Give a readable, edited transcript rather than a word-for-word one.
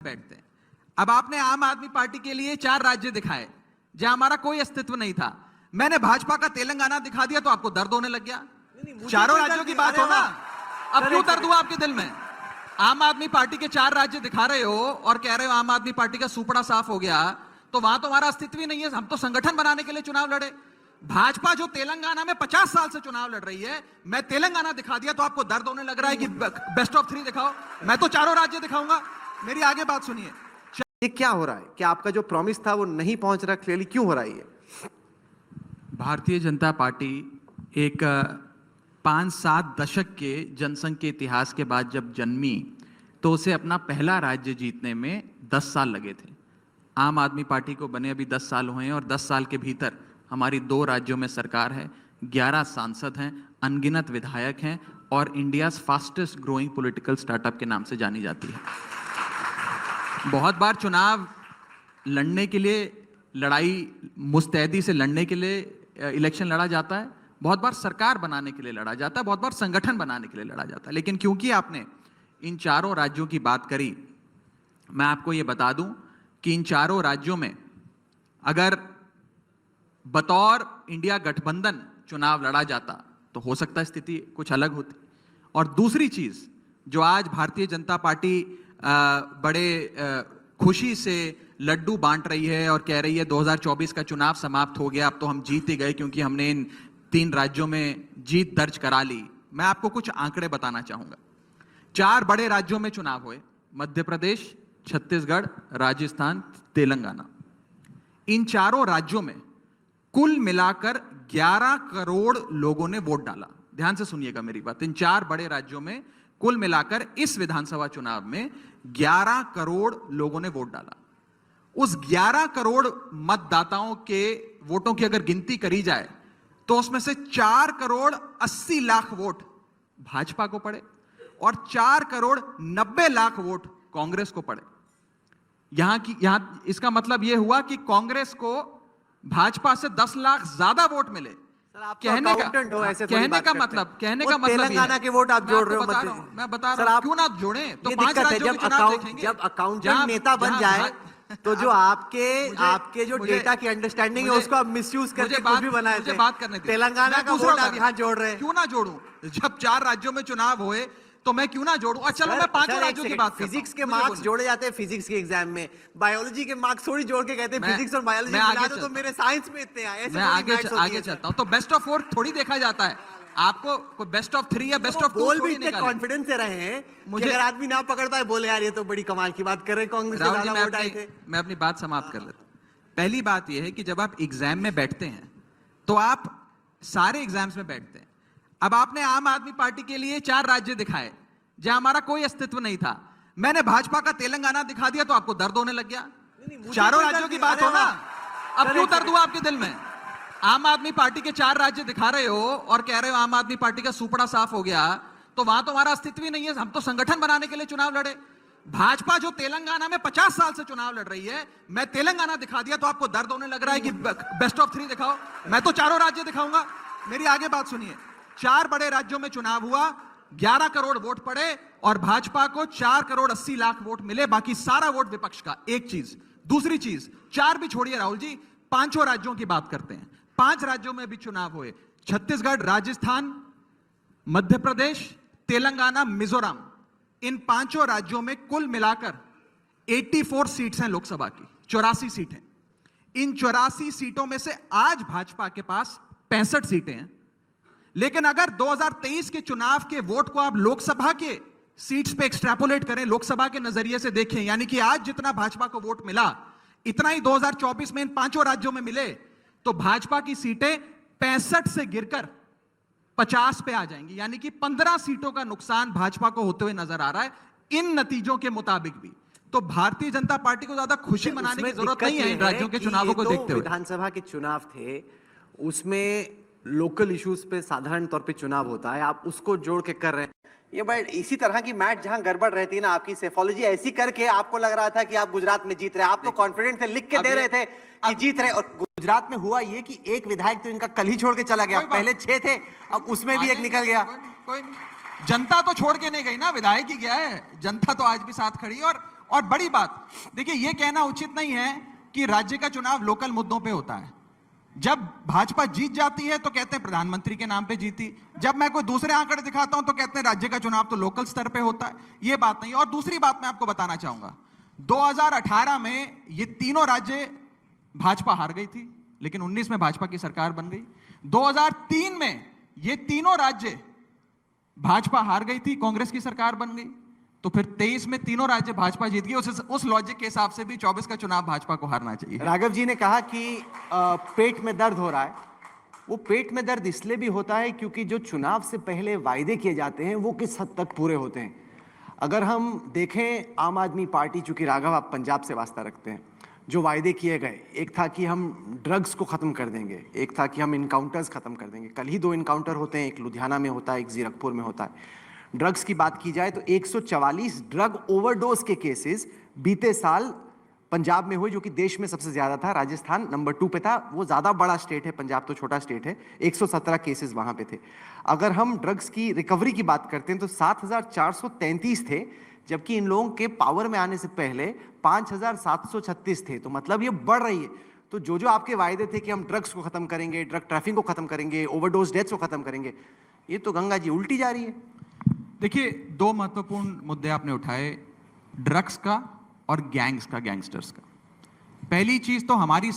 बैठते हैं। अब आपने आम आदमी पार्टी के लिए 4 राज्य दिखाए जहां हमारा कोई अस्तित्व नहीं था। मैंने भाजपा का तेलंगाना दिखा दिया तो आपको दर्द होने लग गया। चारों राज्यों की बात हो ना, अब क्यों दर्द हुआ आपके दिल में? आम आदमी पार्टी के 4 राज्य दिखा रहे हो और कह रहे हो आम आदमी पार्टी का सुपड़ा साफ हो गया, तो वहां तो हमारा अस्तित्व ही नहीं है। हम तो संगठन बनाने के लिए चुनाव लड़े। भाजपा जो तेलंगाना में 50 साल से चुनाव लड़ रही है, मैं तेलंगाना दिखा दिया तो आपको दर्द होने लग रहा है कि बेस्ट ऑफ 3 दिखाओ। मैं तो चारों राज्य दिखाऊंगा। मेरी आगे बात सुनिए। ये क्या हो रहा है? क्या आपका जो प्रॉमिस था वो नहीं पहुंच रहा? क्लियरली क्यों हो रहा है ये? भारतीय जनता पार्टी एक 5-7 दशक के जनसंघ के इतिहास के बाद जब जन्मी तो उसे अपना पहला राज्य जीतने में 10 साल लगे थे। आम आदमी पार्टी को बने अभी 10 साल हुए हैं और 10 साल के भीतर हमारी 2 राज्यों में सरकार है, 11 सांसद हैं, अनगिनत विधायक हैं और India's fastest growing political startup के नाम से जानी जाती है। बहुत बार चुनाव लड़ने के लिए, लड़ाई मुस्तैदी से लड़ने के लिए इलेक्शन लड़ा जाता है, बहुत बार सरकार बनाने के लिए लड़ा जाता है, बहुत बार संगठन बनाने के लिए लड़ा जाता है। लेकिन क्योंकि आपने इन चारों राज्यों की बात करी, मैं आपको यह बता दूं कि इन चारों राज्यों में अगर बतौर इंडिया गठबंधन चुनाव लड़ा जाता तो हो सकता है स्थिति कुछ अलग होती। और दूसरी चीज जो आज भारतीय जनता पार्टी बड़े खुशी से लड्डू बांट रही है और कह रही है 2024 का चुनाव समाप्त हो गया, अब तो हम जीत ही गए क्योंकि हमने इन 3 राज्यों में जीत दर्ज करा ली। मैं आपको कुछ आंकड़े बताना चाहूंगा। 4 बड़े राज्यों में चुनाव हुए, मध्य प्रदेश, छत्तीसगढ़, राजस्थान, तेलंगाना। इन चारों राज्यों में कुल मिलाकर 11 करोड़ लोगों ने वोट डाला। ध्यान से सुनिएगा मेरी बात। इन 4 बड़े राज्यों में कुल मिलाकर इस विधानसभा चुनाव में 11 करोड़ लोगों ने वोट डाला। उस 11 करोड़ मतदाताओं के वोटों की अगर गिनती करी जाए तो उसमें से 4 करोड़ 80 लाख वोट भाजपा को पड़े और 4 करोड़ 90 लाख वोट कांग्रेस को पड़े। यहां इसका मतलब यह हुआ कि कांग्रेस को भाजपा से 10 लाख ज्यादा वोट मिले। कहने का मतलब तेलंगाना के वोट आप जोड़ रहे हो। मैं बता रहा हूं, क्यों ना जोड़ें? तो 5 राज्यों के चुनाव देखेंगे। जब अकाउंटेंट नेता बन जाए तो जो आपके जो डेटा की अंडरस्टैंडिंग है उसको आप मिसयूज करके कुछ भी बनाए थे। बात करने तेलंगाना का वोट आप यहाँ जोड़ रहे हैं। क्यों ना जोड़ूं? जब 4 राज्यों में चुनाव हुए तो मैं क्यों ना जोड़ूं? और चलो मैं 5 राज्यों की बात करता हूं। फिजिक्स के मार्क्स जोड़े जाते हैं फिजिक्स के एग्जाम में, बायोलॉजी के मार्क्स थोड़ी जोड़ के कहते हैं फिजिक्स और बायोलॉजी मिला दो तो मेरे साइंस में इतने आए। मैं आगे चलता हूं। तो बेस्ट ऑफ 4 थोड़ी देखा जाता है। आपको कोई बेस्ट ऑफ 3 या बेस्ट ऑफ 2 बोल भी इतने कॉन्फिडेंस से रहे हैं, मुझे अगर आदमी ना पकड़ पाए बोले यार ये तो बड़ी कमाल की बात कर रहे हैं, कांग्रेस के ज्यादा वोट आए थे। मैं अपनी बात समाप्त कर लेता हूं। पहली बात यह है कि जब आप एग्जाम में बैठते हैं तो आप सारे एग्जाम्स में बैठते हैं। अब आपने आम आदमी पार्टी के लिए 4 राज्य दिखाए जहां हमारा कोई अस्तित्व नहीं था। मैंने भाजपा का तेलंगाना दिखा दिया तो आपको दर्द होने लग गया। चारों राज्यों की बात हो ना, अब क्यों दर्द हुआ आपके दिल में? आम आदमी पार्टी के 4 राज्य दिखा रहे हो और कह रहे हो आम आदमी पार्टी का सुपड़ा साफ हो गया, तो वहां तो हमारा अस्तित्व ही नहीं है। हम तो संगठन बनाने के लिए चुनाव लड़े। भाजपा जो तेलंगाना में 50 साल से चुनाव लड़ रही है, मैं तेलंगाना दिखा दिया तो आपको दर्द होने लग रहा है कि बेस्ट ऑफ 3 दिखाओ। मैं तो चारों राज्य दिखाऊंगा। मेरी आगे बात सुनिए। 4 बड़े राज्यों में चुनाव हुआ, 11 करोड़ वोट पड़े और भाजपा को 4 करोड़ 80 लाख वोट मिले, बाकी सारा वोट विपक्ष का। एक चीज। दूसरी चीज, 4 भी छोड़िए राहुल जी, 5 राज्यों की बात करते हैं। 5 राज्यों में भी चुनाव हुए, छत्तीसगढ़, राजस्थान, मध्य प्रदेश, तेलंगाना, मिजोरम। इन 5 राज्यों में कुल मिलाकर 84 सीट्स हैं लोकसभा की, 84 सीटें। इन 84 सीटों में से आज भाजपा के पास 65 सीटें हैं। लेकिन अगर 2023 के चुनाव के वोट को आप लोकसभा के सीट्स पे एक्सट्रैपोलेट करें, लोकसभा के नजरिए से देखें, यानी कि आज जितना भाजपा को वोट मिला इतना ही 2024 में इन 5 राज्यों में मिले, तो भाजपा की सीटें 65 से गिरकर 50 पे आ जाएंगी। यानी कि 15 सीटों का नुकसान भाजपा को होते हुए नजर आ रहा है इन नतीजों के मुताबिक भी। तो भारतीय जनता पार्टी को ज्यादा खुशी मनाने की जरूरत नहीं है इन राज्यों के चुनावों को देखते हुए। विधानसभा के चुनाव थे, उसमें लोकल इश्यूज पे साधारण तौर पे चुनाव होता है, आप उसको जोड़ के कर रहे हैं। ये बट इसी तरह की मैच जहां गड़बड़ रहती है ना, आपकी सेफोलॉजी ऐसी करके आपको लग रहा था कि आप गुजरात में जीत रहे हैं, आप तो कॉन्फिडेंट थे, लिख के दे रहे थे कि जीत रहे। और गुजरात में हुआ ये कि एक विधायक तो इनका कल ही छोड़ के चला गया, पहले 6 थे, अब उसमें भी एक निकल गया। जनता तो छोड़ के नहीं गई ना, विधायक ही गया है। जनता तो आज भी साथ खड़ी है और और बड़ी बात, देखिए ये कहना उचित नहीं है कि राज्य का चुनाव लोकल मुद्दों पे होता है। जब भाजपा जीत जाती है तो कहते हैं प्रधानमंत्री के नाम पे जीती, जब मैं कोई दूसरे आंकड़े दिखाता हूं तो कहते हैं राज्य का चुनाव तो लोकल स्तर पे होता है। ये बात नहीं। और दूसरी बात मैं आपको बताना चाहूंगा, 2018 में ये तीनों राज्य भाजपा हार गई थी, लेकिन 19 में भाजपा की सरकार बन गई। 2003 में ये तीनों राज्य भाजपा हार गई थी, कांग्रेस की सरकार बन गई। तो फिर 23 में तीनों राज्य भाजपा जीत गई। उस लॉजिक के हिसाब से भी 24 का चुनाव भाजपा को हारना चाहिए। राघव जी ने कहा कि पेट में दर्द हो रहा है। वो पेट में दर्द इसलिए भी होता है क्योंकि जो चुनाव से पहले वायदे किए जाते हैं वो किस हद तक पूरे होते हैं। अगर हम देखें आम आदमी पार्टी, चूंकि राघव आप पंजाब से वास्ता रखते हैं, जो वायदे किए गए, एक था कि हम ड्रग्स को ख़त्म कर देंगे, एक था कि हम इनकाउंटर्स ख़त्म कर देंगे। कल ही 2 इनकाउंटर होते हैं, एक लुधियाना में होता है, एक जीरकपुर में होता है। ड्रग्स की बात की जाए तो 144 ड्रग ओवरडोज के केसेस बीते साल पंजाब में हुए, जो कि देश में सबसे ज़्यादा था। राजस्थान नंबर 2 पे था, वो ज़्यादा बड़ा स्टेट है, पंजाब तो छोटा स्टेट है। 117 केसेस वहाँ पे थे। अगर हम ड्रग्स की रिकवरी की बात करते हैं तो 7,433 थे, जबकि इन लोगों के पावर में आने से पहले 5,736 थे। तो मतलब ये बढ़ रही है। तो जो आपके वायदे थे कि हम ड्रग्स को खत्म करेंगे, ड्रग ट्रैफिकिंग को खत्म करेंगे, ओवरडोज डेथ्स को खत्म करेंगे, ये तो गंगा जी उल्टी जा रही है। देखिए 2 महत्वपूर्ण मुद्दे आपने उठाए, ड्रग्स का और गैंग्स का, गैंगस्टर्स का। पहली चीज तो हमारी